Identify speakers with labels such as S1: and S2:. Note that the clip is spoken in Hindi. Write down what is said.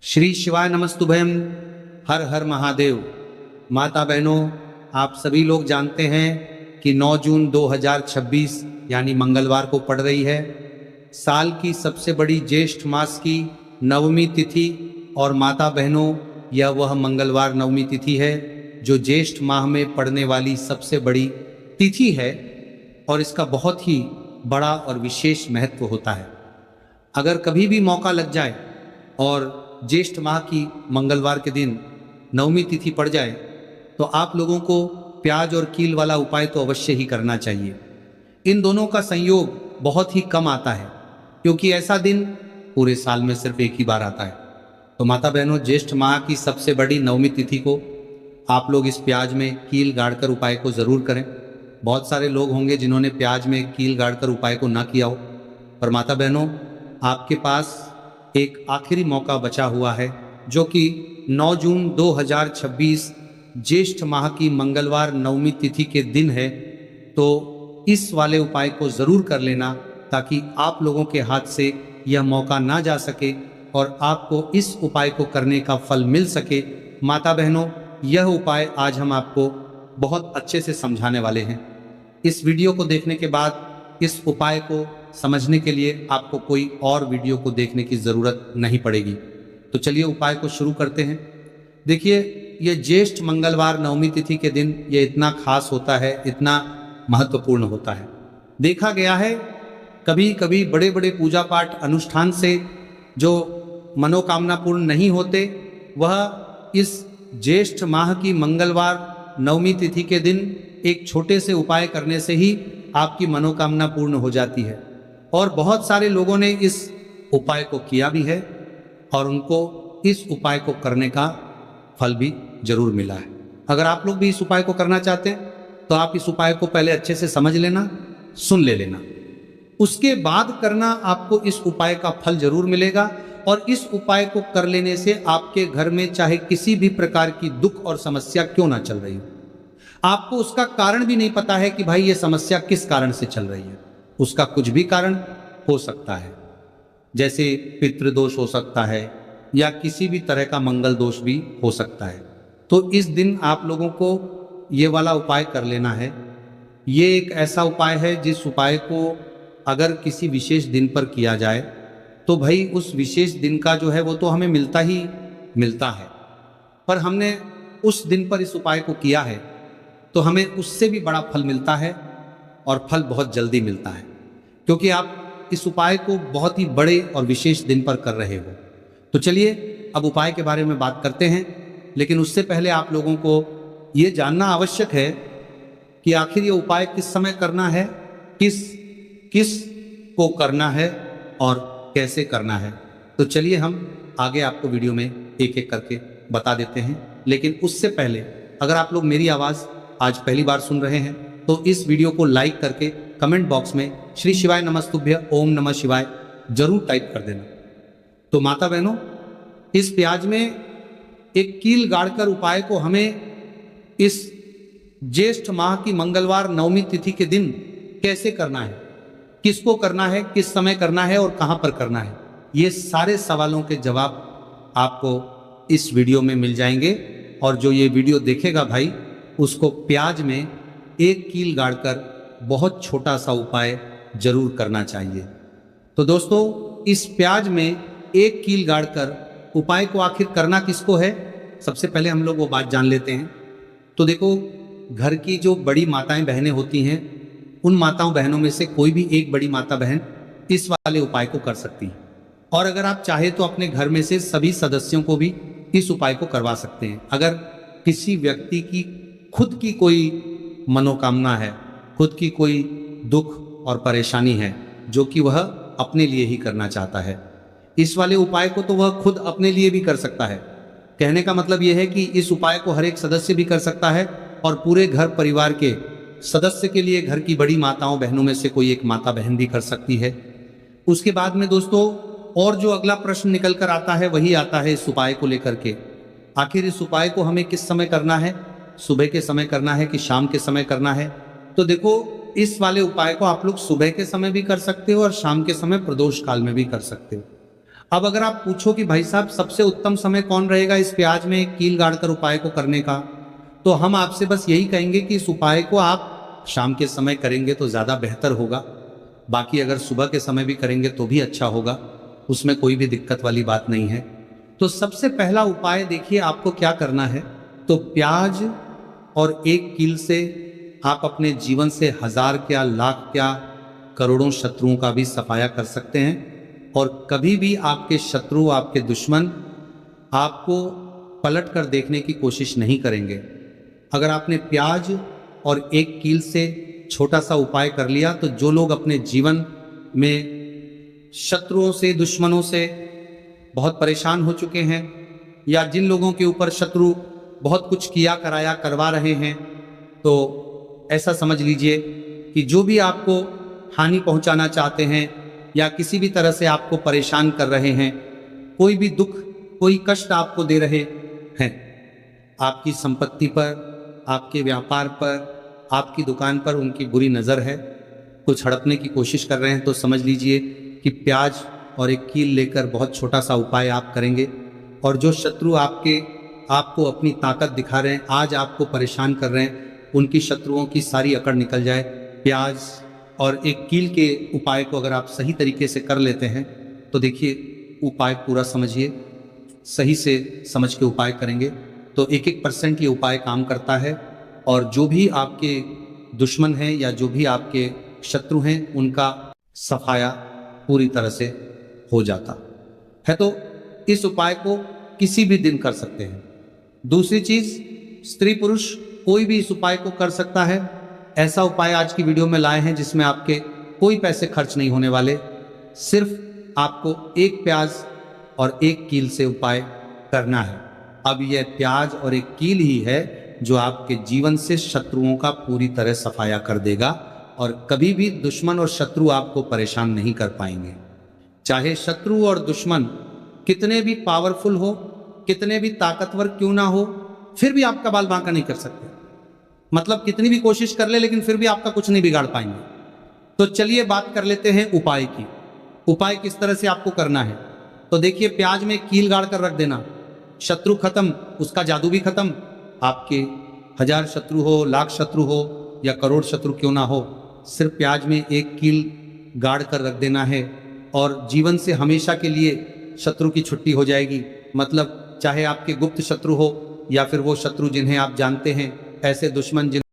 S1: श्री शिवाय नमस्तुभयम। हर हर महादेव। माता बहनों, आप सभी लोग जानते हैं कि 9 जून 2026 यानी मंगलवार को पड़ रही है साल की सबसे बड़ी ज्येष्ठ मास की नवमी तिथि। और माता बहनों, यह वह मंगलवार नवमी तिथि है जो ज्येष्ठ माह में पड़ने वाली सबसे बड़ी तिथि है और इसका बहुत ही बड़ा और विशेष महत्व होता है। अगर कभी भी मौका लग जाए और ज्येष्ठ माह की मंगलवार के दिन नवमी तिथि पड़ जाए तो आप लोगों को प्याज और कील वाला उपाय तो अवश्य ही करना चाहिए। इन दोनों का संयोग बहुत ही कम आता है क्योंकि ऐसा दिन पूरे साल में सिर्फ एक ही बार आता है। तो माता बहनों, ज्येष्ठ माह की सबसे बड़ी नवमी तिथि को आप लोग इस प्याज में कील गाड़कर उपाय को जरूर करें। बहुत सारे लोग होंगे जिन्होंने प्याज में कील गाड़कर उपाय को ना किया हो, पर माता बहनों, आपके पास एक आखिरी मौका बचा हुआ है जो कि 9 जून 2026 ज्येष्ठ माह की मंगलवार नवमी तिथि के दिन है। तो इस वाले उपाय को जरूर कर लेना ताकि आप लोगों के हाथ से यह मौका ना जा सके और आपको इस उपाय को करने का फल मिल सके। माता बहनों, यह उपाय आज हम आपको बहुत अच्छे से समझाने वाले हैं। इस वीडियो को देखने के बाद इस उपाय को समझने के लिए आपको कोई और वीडियो को देखने की ज़रूरत नहीं पड़ेगी। तो चलिए उपाय को शुरू करते हैं। देखिए, ये ज्येष्ठ मंगलवार नवमी तिथि के दिन ये इतना खास होता है, इतना महत्वपूर्ण होता है। देखा गया है कभी कभी बड़े बड़े पूजा पाठ अनुष्ठान से जो मनोकामना पूर्ण नहीं होते, वह इस ज्येष्ठ माह की मंगलवार नवमी तिथि के दिन एक छोटे से उपाय करने से ही आपकी मनोकामना पूर्ण हो जाती है। और बहुत सारे लोगों ने इस उपाय को किया भी है और उनको इस उपाय को करने का फल भी जरूर मिला है। अगर आप लोग भी इस उपाय को करना चाहते हैं तो आप इस उपाय को पहले अच्छे से समझ लेना, सुन ले लेना, उसके बाद करना। आपको इस उपाय का फल जरूर मिलेगा और इस उपाय को कर लेने से आपके घर में चाहे किसी भी प्रकार की दुख और समस्या क्यों ना चल रही हो, आपको उसका कारण भी नहीं पता है कि भाई ये समस्या किस कारण से चल रही है। उसका कुछ भी कारण हो सकता है, जैसे पितृदोष हो सकता है या किसी भी तरह का मंगल दोष भी हो सकता है। तो इस दिन आप लोगों को ये वाला उपाय कर लेना है। ये एक ऐसा उपाय है जिस उपाय को अगर किसी विशेष दिन पर किया जाए तो भाई उस विशेष दिन का जो है वो तो हमें मिलता ही मिलता है, पर हमने उस दिन पर इस उपाय को किया है तो हमें उससे भी बड़ा फल मिलता है और फल बहुत जल्दी मिलता है क्योंकि आप इस उपाय को बहुत ही बड़े और विशेष दिन पर कर रहे हो। तो चलिए अब उपाय के बारे में बात करते हैं, लेकिन उससे पहले आप लोगों को ये जानना आवश्यक है कि आखिर ये उपाय किस समय करना है, किस को करना है और कैसे करना है। तो चलिए हम आगे आपको वीडियो में एक एक करके बता देते हैं। लेकिन उससे पहले अगर आप लोग मेरी आवाज़ आज पहली बार सुन रहे हैं तो इस वीडियो को लाइक करके कमेंट बॉक्स में श्री शिवाय नमस्तुभ्य ओम नमः शिवाय जरूर टाइप कर देना। तो माता बहनों, इस प्याज में एक कील गाड़कर उपाय को हमें इस ज्येष्ठ माह की मंगलवार नवमी तिथि के दिन कैसे करना है, किसको करना है, किस समय करना है और कहां पर करना है, ये सारे सवालों के जवाब आपको इस वीडियो में मिल जाएंगे। और जो ये वीडियो देखेगा भाई, उसको प्याज में एक कील गाड़कर बहुत छोटा सा उपाय जरूर करना चाहिए। तो दोस्तों, इस प्याज में एक कील गाड़कर उपाय को आखिर करना किसको है, सबसे पहले हम लोग वो बात जान लेते हैं। तो देखो, घर की जो बड़ी माताएं बहनें होती हैं, उन माताओं बहनों में से कोई भी एक बड़ी माता बहन इस वाले उपाय को कर सकती है। और अगर आप चाहे तो अपने घर में से सभी सदस्यों को भी इस उपाय को करवा सकते हैं। अगर किसी व्यक्ति की खुद की कोई मनोकामना है, खुद की कोई दुख और परेशानी है जो कि वह अपने लिए ही करना चाहता है, इस वाले उपाय को तो वह खुद अपने लिए भी कर सकता है। कहने का मतलब यह है कि इस उपाय को हर एक सदस्य भी कर सकता है और पूरे घर परिवार के सदस्य के लिए घर की बड़ी माताओं बहनों में से कोई एक माता बहन भी कर सकती है। उसके बाद में दोस्तों, और जो अगला प्रश्न निकल कर आता है वही आता है इस उपाय को लेकर के। आखिर इस उपाय को हमें किस समय करना है, सुबह के समय करना है कि शाम के समय करना है। तो देखो, इस वाले उपाय को आप लोग सुबह के समय भी कर सकते हो और शाम के समय प्रदोष काल में भी कर सकते हो। अब अगर आप पूछो कि भाई साहब सबसे उत्तम समय कौन रहेगा इस प्याज में कील गाड़कर उपाय को करने का, तो हम आपसे बस यही कहेंगे कि इस उपाय को आप शाम के समय करेंगे तो ज़्यादा बेहतर होगा। बाकी अगर सुबह के समय भी करेंगे तो भी अच्छा होगा, उसमें कोई भी दिक्कत वाली बात नहीं है। तो सबसे पहला उपाय देखिए आपको क्या करना है। तो प्याज और एक कील से आप अपने जीवन से हजार क्या, लाख क्या, करोड़ों शत्रुओं का भी सफाया कर सकते हैं। और कभी भी आपके शत्रु, आपके दुश्मन आपको पलट कर देखने की कोशिश नहीं करेंगे। अगर आपने प्याज और एक कील से छोटा सा उपाय कर लिया तो जो लोग अपने जीवन में शत्रुओं से, दुश्मनों से बहुत परेशान हो चुके हैं, या जिन लोगों के ऊपर शत्रु बहुत कुछ किया कराया करवा रहे हैं, तो ऐसा समझ लीजिए कि जो भी आपको हानि पहुंचाना चाहते हैं या किसी भी तरह से आपको परेशान कर रहे हैं, कोई भी दुख, कोई कष्ट आपको दे रहे हैं, आपकी संपत्ति पर, आपके व्यापार पर, आपकी दुकान पर उनकी बुरी नज़र है, कुछ हड़पने की कोशिश कर रहे हैं, तो समझ लीजिए कि प्याज और एक कील लेकर बहुत छोटा सा उपाय आप करेंगे। और जो शत्रु आपको अपनी ताकत दिखा रहे हैं, आज आपको परेशान कर रहे हैं, उनकी शत्रुओं की सारी अकड़ निकल जाए। प्याज और एक कील के उपाय को अगर आप सही तरीके से कर लेते हैं तो देखिए उपाय पूरा समझिए, सही से समझ के उपाय करेंगे तो 1% ये उपाय काम करता है। और जो भी आपके दुश्मन हैं या जो भी आपके शत्रु हैं, उनका सफाया पूरी तरह से हो जाता है। तो इस उपाय को किसी भी दिन कर सकते हैं। दूसरी चीज, स्त्री पुरुष कोई भी इस उपाय को कर सकता है। ऐसा उपाय आज की वीडियो में लाए हैं जिसमें आपके कोई पैसे खर्च नहीं होने वाले, सिर्फ आपको एक प्याज और एक कील से उपाय करना है। अब यह प्याज और एक कील ही है जो आपके जीवन से शत्रुओं का पूरी तरह सफाया कर देगा और कभी भी दुश्मन और शत्रु आपको परेशान नहीं कर पाएंगे। चाहे शत्रु और दुश्मन कितने भी पावरफुल हो, कितने भी ताकतवर क्यों ना हो, फिर भी आपका बाल बांका नहीं कर सकते। मतलब कितनी भी कोशिश कर ले लेकिन फिर भी आपका कुछ नहीं बिगाड़ पाएंगे। तो चलिए बात कर लेते हैं उपाय की। उपाय किस तरह से आपको करना है। तो देखिए, प्याज में कील गाड़ कर रख देना, शत्रु खत्म, उसका जादू भी खत्म। आपके 1000 शत्रु हो, लाख शत्रु हो या करोड़ शत्रु क्यों ना हो, सिर्फ प्याज में एक कील गाड़ कर रख देना है और जीवन से हमेशा के लिए शत्रु की छुट्टी हो जाएगी। मतलब चाहे आपके गुप्त शत्रु हो या फिर वो शत्रु जिन्हें आप जानते हैं, ऐसे दुश्मन जिन